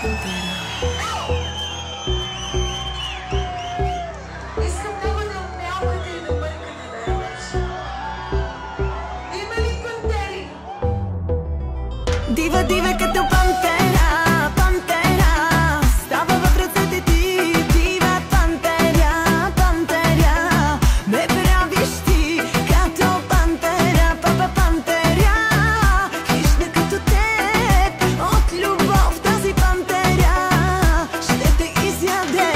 Искам много да умялвате и да бъркате най-вече. Има ли пантери? Дива, дива като пантера, пантера, става в ръцете ти, дива пантера, пантера, ме правиш ти като пантера, папа пантера, хищна като теб, от любов тази пантера ще те изяде.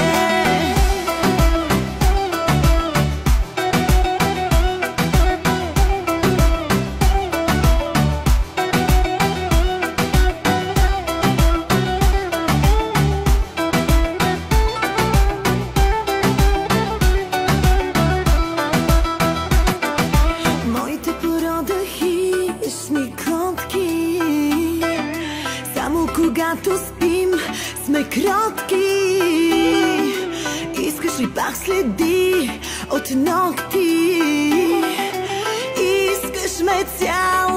Моите порода хищни котки, само когато спим сме кротки. Искаш ли пак следи от ногти? Искаш ме цял